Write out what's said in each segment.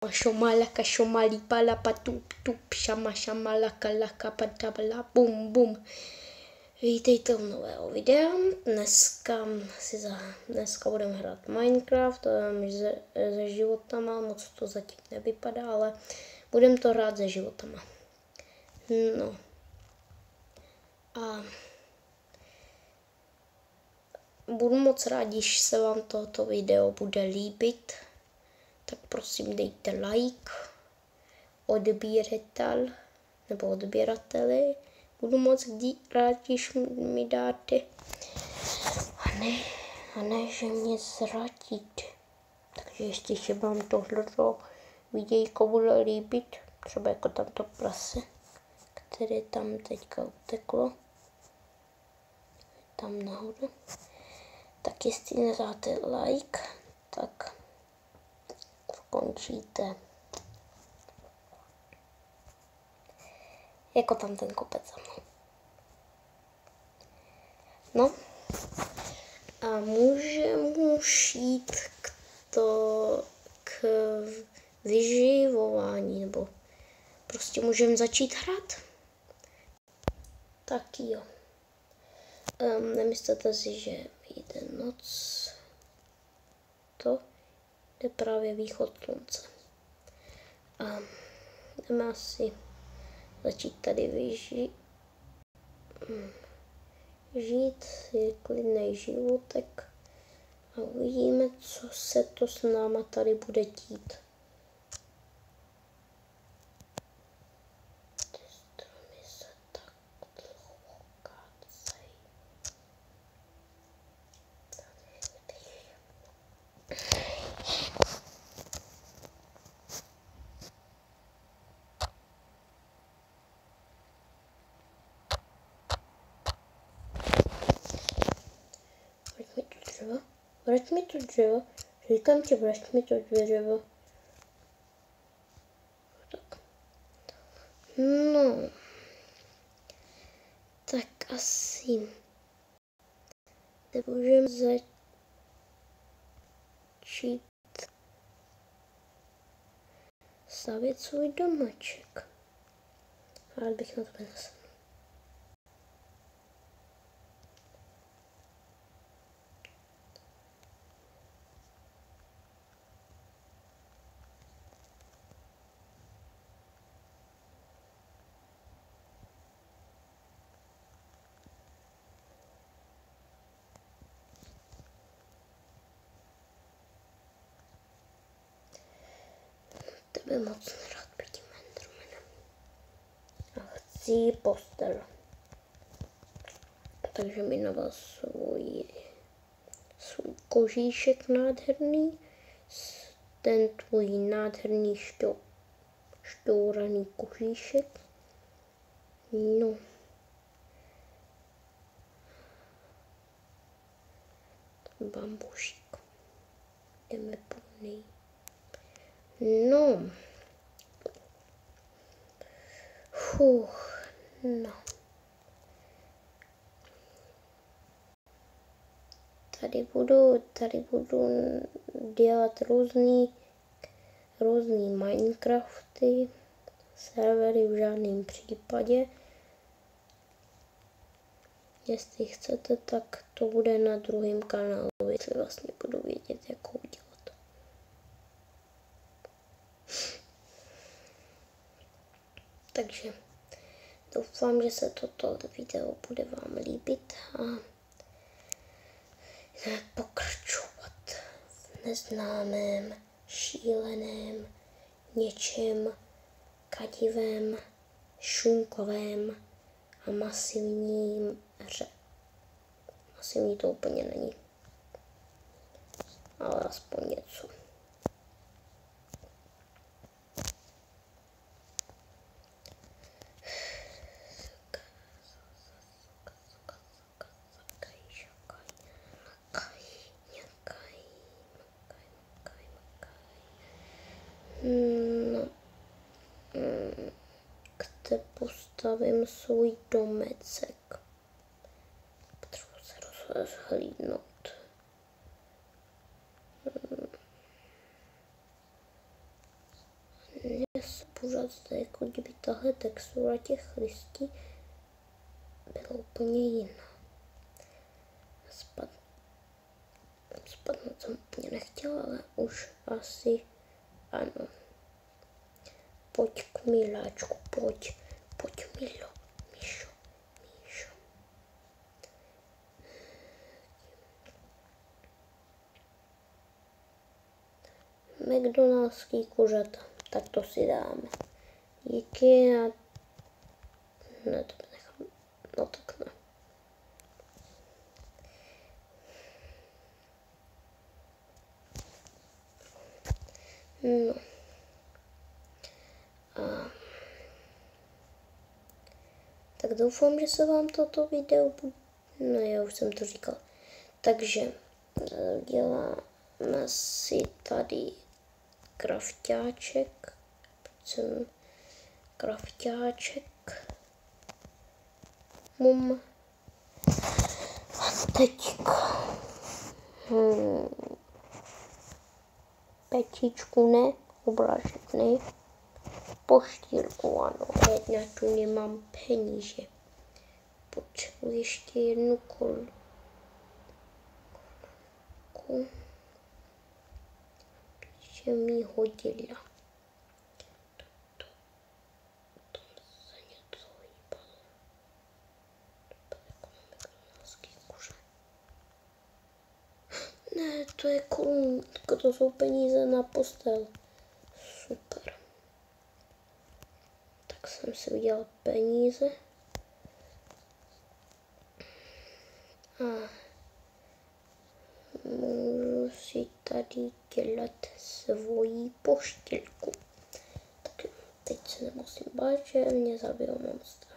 Šomalaka, šomalípala, patup, tup, šama, šamalaka, laka, patabla, bum, bum. Vítejte u nového videa. Dneska budeme hrát Minecraft se životama, moc to zatím nevypadá, ale budeme to hrát se životama. No. A budu moc rád, když se vám tohoto video bude líbit, tak prosím dejte like, odběrateli. Budu moc rád, když mi dáte. A ne, že mě zradíte. Takže ještě se vám tohleto videjko bude líbit. Třeba jako tamto prase, které tam teďka uteklo. Tam nahoře. Tak jestli nedáte like, tak skončíte jako tam ten kopec za mnou. No a můžeme šít k vyživování, nebo prostě můžeme začít hrát. Tak jo. Nemyslete si, že vyjde noc. To je právě východ slunce. A jdeme asi začít tady žít si klidný životek a uvidíme, co se to s náma tady bude dít. Ty stromy se tak dlouho kácejí. Vrať mi to dřevo. Říkám ti, vrať mi to dřevo. Tak. No. Tak asi nemůžeme začít stavět svůj domaček. Ale bych na to nezasnul. Tebe moc nerad být Endermanem. A chci postel. Takže mi dával svůj kožíšek nádherný. Ten tvůj nádherný šťouraný kožíšek. No. Bambušík. Jdeme po něj. No. No. Tady budu dělat různý Minecrafty, servery v žádném případě. Jestli chcete, tak to bude na druhém kanálu, jestli vlastně budu vědět, jak ho udělat. Takže doufám, že se toto video bude vám líbit a jdeme pokračovat v neznámém, šíleném, něčem kadivém, šunkovém a masivním hře. Masivní to úplně není, ale aspoň něco. No, kde postavím svůj domeček. Potřebuji se rozhlídnout. pořád zde, jako kdyby tahle textura těch listí byla úplně jiná. Spadnout jsem úplně nechtěla, ale už asi ano. Pojď k miláčku, pojď Milo, Míšo. McDonaldský kuřata, tak to si dáme. Díky a ne, to nechám, no tak ne. No. A tak doufám, že se vám toto video no já už jsem to říkal. Takže děláme si tady krafťáček. A teďka petičku, ne, obrážek, ne, poštírku, ano, jedna tu nemám peníze. Potřebuji ještě jednu kolku. Že mi hodila. To se něco hýbalo. Ne, to je korunka, to jsou peníze na postel. Super. Tak jsem si udělal peníze. A můžu si tady dělat svoji poštělku. Tak teď se nemusím bát, že mě zabijou monstra.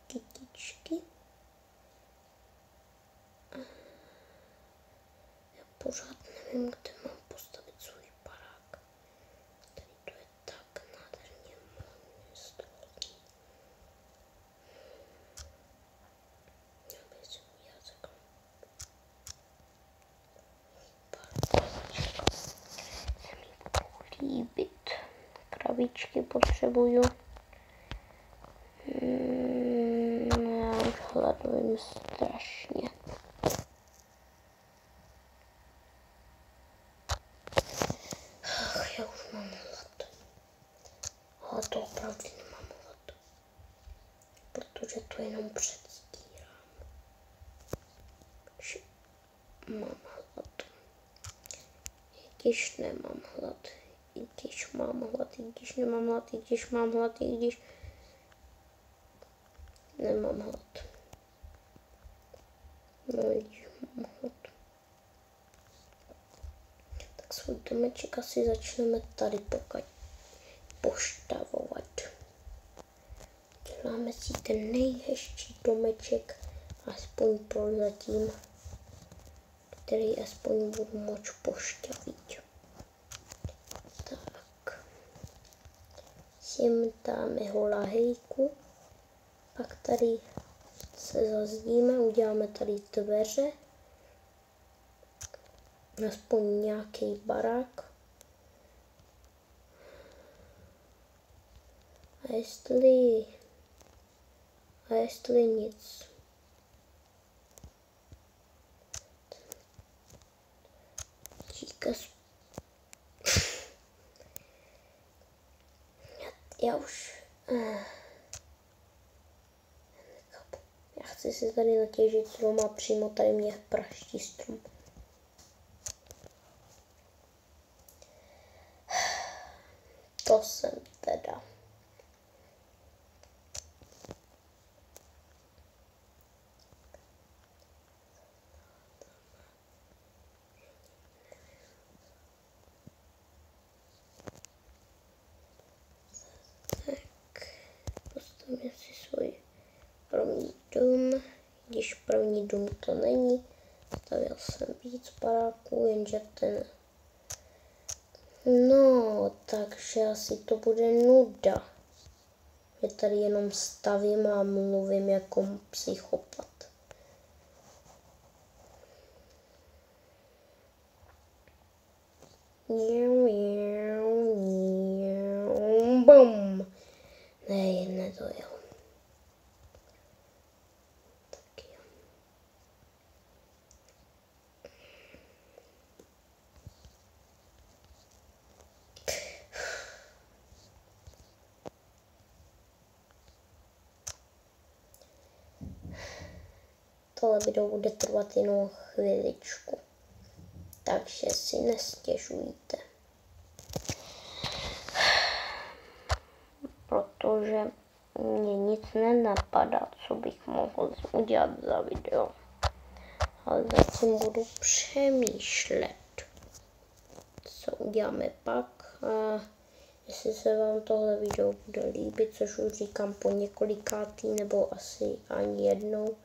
Kytičky. Já pořád nevím, kde mám postavit svůj barák. Tady to je tak nádherně město. Já bych si udělat takhle. Se mi budou líbit. Krabičky potřebuju. Já už hladujem strašně. Já už mám hlad. Ale to opravdu nemám hlad. Protože to jenom předstírám. Že mám hlad. I když nemám hlad. I když mám hlad. I když nemám hlad. I když mám hlad. I když nemám hlad. No i když mám hlad. Tak svůj domeček asi začneme tady poštavovat. Děláme si ten nejhezčí domeček, aspoň prozatím, který aspoň budu moct poštavit. Tak. Sem dáme holahejku, pak tady se zazdíme, uděláme tady dveře, aspoň nějaký barák. A jestli nic. Já už já chci si tady natěžit strom a přímo tady mě praští strom. To jsem teda. Tak, postavím si svůj první dům, když první dům to není. Stavil jsem víc baráků, jenže ten. No, takže asi to bude nuda. Já tady jenom stavím a mluvím jako psychopat. Bum. Ne, nedojel. Tak jo. Tohle video bude trvat jenom chviličku, takže si nestěžujte. Protože mě nic nenapadá, co bych mohl udělat za video. Ale zatím budu přemýšlet, co uděláme pak. A jestli se vám tohle video bude líbit, což už říkám po několikátý nebo asi ani jednou,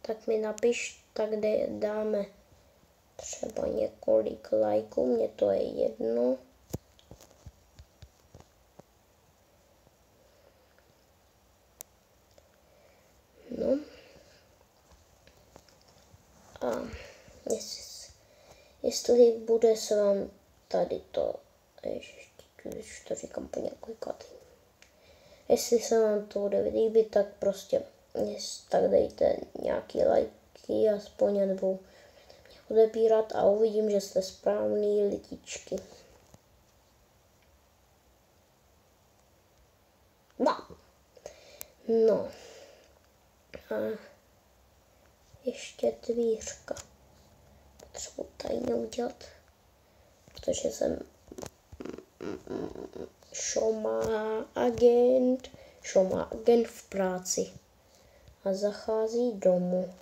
tak mi napiš, tak dáme třeba několik lajků, mně to je jedno. No. A jestli bude se vám tady to, už to říkám po několikátý. Jestli se vám to bude líbit, tak prostě tak dejte nějaký lajky aspoň, nebo odebírat a uvidím, že jste správný lidičky. No. A ještě dvířka. Potřebuji tajně udělat, protože jsem šoma agent v práci a zachází domů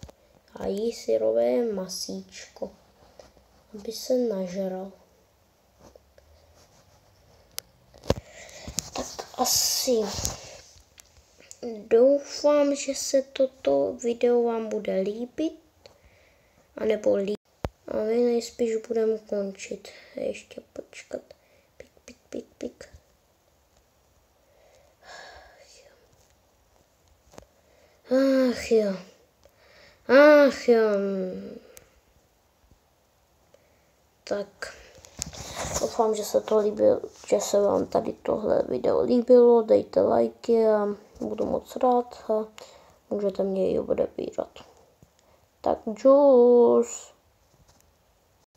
a jí syrové masíčko, aby se nažral. Tak asi doufám, že se toto video vám bude líbit, anebo líbit. A my nejspíš budeme končit. Ještě počkat. Pik. Ach jo. Tak. Doufám, že se to líbilo, že se vám tady tohle video líbilo. Dejte lajky a budu moc rád a můžete mě i odebírat. Tak čus.